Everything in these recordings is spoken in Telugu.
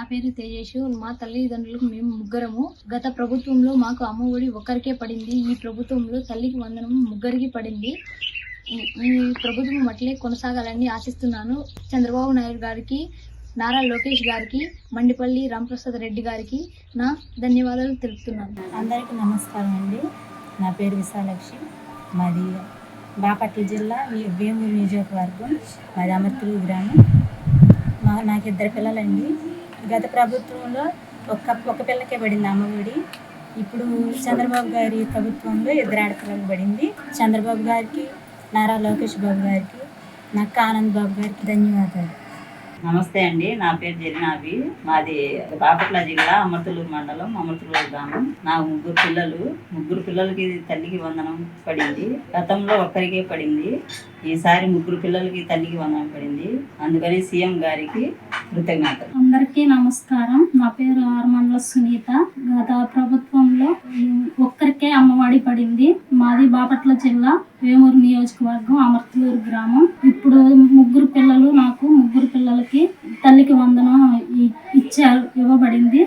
నా పేరు తేజేష్. మా తల్లిదండ్రులకు మేము ముగ్గురము. గత ప్రభుత్వంలో మాకు అమ్మఒడి ఒక్కరికే పడింది. ఈ ప్రభుత్వంలో తల్లికి వందనం ముగ్గురికి పడింది. ఈ ప్రభుత్వం అట్లే కొనసాగాలని ఆశిస్తున్నాను. చంద్రబాబు నాయుడు గారికి, నారా లోకేష్ గారికి, మండిపల్లి రామప్రసాద్ రెడ్డి గారికి నా ధన్యవాదాలు తెలుపుతున్నాను. అందరికీ నమస్కారం అండి. నా పేరు విశాలక్ష్మి. మాది బాపట్ల జిల్లా వేమూరు నియోజకవర్గం. మాది అమర్తూరు గ్రామం. నాకు 2 పిల్లలండి. గత ప్రభుత్వంలో ఒక పిల్లకే పడింది అమ్మఒడి. ఇప్పుడు చంద్రబాబు గారి ప్రభుత్వంలో 2 ఆడపిల్లలకు పడింది. చంద్రబాబు గారికి, నారా లోకేష్ బాబు గారికి, నక్క ఆనంద్ బాబు గారికి ధన్యవాదాలు. నమస్తే అండి. నా పేరు జరినాబి. మాది బాపట్ల జిల్లా అమర్తూరు మండలం, అమర్తూరు గ్రామం. నా 3 పిల్లలకి తల్లికి వందనం పడింది. గతంలో ఒక్కరికే పడింది. ఈసారి 3 పిల్లలకి తల్లికి వందనం పడింది. అందుకని సీఎం గారికి కృతజ్ఞతలు. అందరికీ నమస్కారం. నా పేరు ఆర్మండ్ల సునీత. గత ప్రభుత్వంలో ఒక్కరికే అమ్మఒడి పడింది. మాది బాపట్ల జిల్లా వేమూరు నియోజకవర్గం, అమర్తూరు గ్రామం. ఇప్పుడు 3 పిల్లలు, నాకు 3 పిల్లలకి తల్లికి వందనం ఇవ్వబడింది.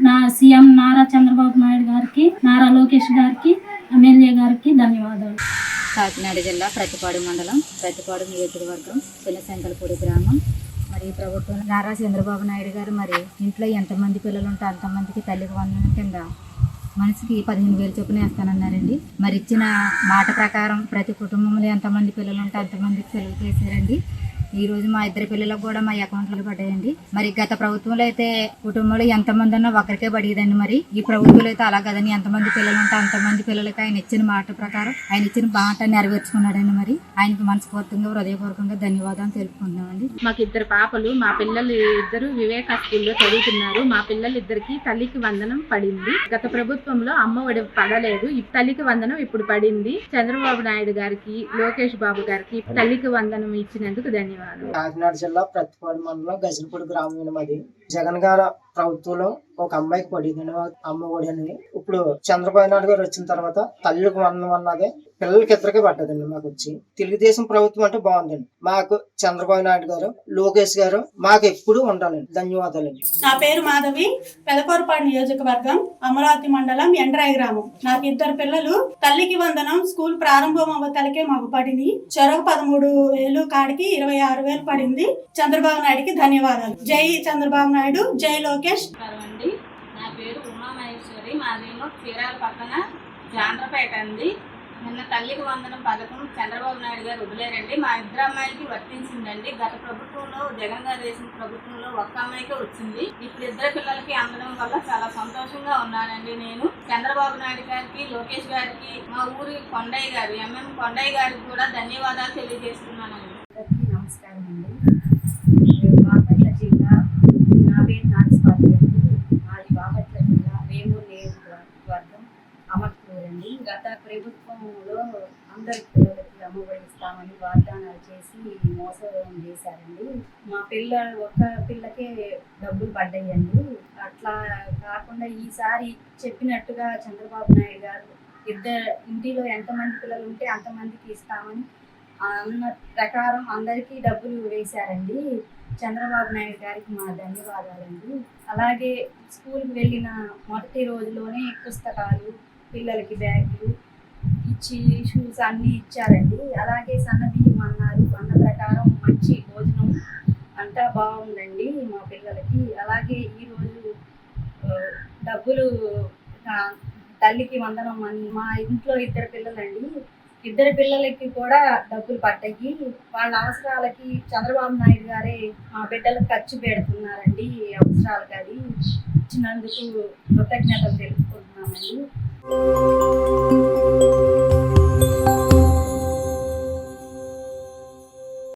నా సీఎం నారా చంద్రబాబు నాయుడు గారికి, నారా లోకేష్ గారికి, ఎమ్మెల్యే గారికి ధన్యవాదాలు. కాకినాడ జిల్లా ప్రతిపాడు మండలం, ప్రతిపాడు నియోజకవర్గం, చిన్నశంకలపూడి గ్రామం. మరి ప్రభుత్వం నారా చంద్రబాబు నాయుడు గారు మరి ఇంట్లో ఎంతమంది పిల్లలు ఉంటే అంతమందికి తల్లికి వందనం కింద మనిషికి 15,000 చొప్పున వేస్తానన్నారండి. మరి ఇచ్చిన మాట ప్రకారం ప్రతి కుటుంబంలో ఎంతమంది పిల్లలు ఉంటే అంతమందికి సెలవు చేశారండి. ఈ రోజు మా 2 పిల్లలకు కూడా మా అకౌంట్లో పడ్డాయండి. మరి గత ప్రభుత్వంలో అయితే కుటుంబంలో ఎంతమంది ఉన్నా ఒకరికే పడేదండి. మరి ఈ ప్రభుత్వంలో అయితే అలా కదండి. ఎంతమంది పిల్లలు ఉంటే అంతమంది పిల్లలకి ఆయన ఇచ్చిన మాట ప్రకారం ఆయన ఇచ్చిన మాట నెరవేర్చుకున్నాడండి. మరి ఆయనకు మనస్ఫూర్తిగా, హృదయపూర్వకంగా ధన్యవాదాలు తెలుపుకుంటున్నామండి. మాకు 2 పాపలు. మా పిల్లలు 2 వివేక స్కూల్లో చదువుతున్నారు. మా పిల్లలు 2కి తల్లికి వందనం పడింది. గత ప్రభుత్వంలో అమ్మఒడి పడలేదు. తల్లికి వందనం ఇప్పుడు పడింది. చంద్రబాబు నాయుడు గారికి, లోకేష్ బాబు గారికి తల్లికి వందనం ఇచ్చినందుకు ధన్యవాదాలు. కాకినాడ జిల్లా ప్రతిపాడు మండలం గజనపూడి గ్రామం. మాది జగన్ గారి ప్రభుత్వంలో ఒక అమ్మాయికి పడింది అమ్మఒడి అని. ఇప్పుడు చంద్రబాబు నాయుడు గారు వచ్చిన తర్వాత తల్లికి వందనం అన్నదే పిల్లలకి 2కే పడ్డదండి. మాకు వచ్చి తెలుగుదేశం ప్రభుత్వం అంటే బాగుందండి. మాకు చంద్రబాబు నాయుడు గారు, లోకేష్ గారు మాకు ఎప్పుడు ఉండాలండి. ధన్యవాదాలండి. నా పేరు మాధవి. పెదకూరపాడు నియోజకవర్గం, అమరావతి మండలం, ఎండ్రాయి గ్రామం. నాకు 2 పిల్లలు. తల్లికి వందనం స్కూల్ ప్రారంభం అవ్వతలకే మాకు పడింది. చెరకు 13,000 కాడికి 26,000 పడింది. చంద్రబాబు నాయుడుకి ధన్యవాదాలు. జై చంద్రబాబు నాయుడు, జై లోకేష్. నా పేరు ఉమామహేశ్వరి. మాదేమో చీరాల పక్కన జాండ్రపేట అండి. నిన్న తల్లికి వందనం పథకం చంద్రబాబు నాయుడు గారు వదిలేరండి. మా 2 అమ్మాయిలకి వర్తించిందండి. గత ప్రభుత్వంలో జగన్ గారు వేసిన ప్రభుత్వంలో 1 అమ్మాయికే వచ్చింది. ఇప్పుడు 2 పిల్లలకి అందడం వల్ల చాలా సంతోషంగా ఉన్నానండి. నేను చంద్రబాబు నాయుడు గారికి, లోకేష్ గారికి, మా ఊరి కొండయ్య గారు, ఎంఎం కొండయ్య గారికి కూడా ధన్యవాదాలు తెలియజేస్తున్నానండి. నమస్కారం అండి. బాపట్ల జిల్లా, నా పేరు నాగస్వాతి అండి. మాది బాపట్ల జిల్లా వేమూరు నియోజకవర్గం, అమర్తూరు అండి. గత ప్రభుత్వంలో అందరి పిల్లలకి అమ్మఒడి ఇస్తామని వాగ్దానాలు చేసి మోసం చేశారండి. మా ఒక్క పిల్లకే డబ్బులు పడ్డాయండి. అట్లా కాకుండా ఈసారి చెప్పినట్టుగా చంద్రబాబు నాయుడు గారు ఇంటిలో ఎంతమంది పిల్లలు ఉంటే అంతమందికి ఇస్తామని అన్న ప్రకారం అందరికీ డబ్బులు వేశారండి. చంద్రబాబు నాయుడు గారికి మా ధన్యవాదాలండి. అలాగే స్కూల్కి వెళ్ళిన మొదటి రోజులోనే పుస్తకాలు, పిల్లలకి బ్యాగులు ఇచ్చి షూస్ అన్నీ ఇచ్చారండి. అలాగే సన్నబియ్యం అన్నారు. అన్న ప్రకారం మంచి భోజనం అంతా బాగుందండి మా పిల్లలకి. అలాగే ఈరోజు డబ్బులు తల్లికి వందనం మా ఇంట్లో 2 పిల్లలండి. 2 పిల్లలకి కూడా డబ్బులు పడ్డాయి. వాళ్ళ అవసరాలకి చంద్రబాబు నాయుడు గారే మా బిడ్డలకు ఖర్చు పెడుతున్నారండి. అవసరాలకి అది ఇచ్చినందుకు కృతజ్ఞతలు తెలుపుకుంటున్నామండి.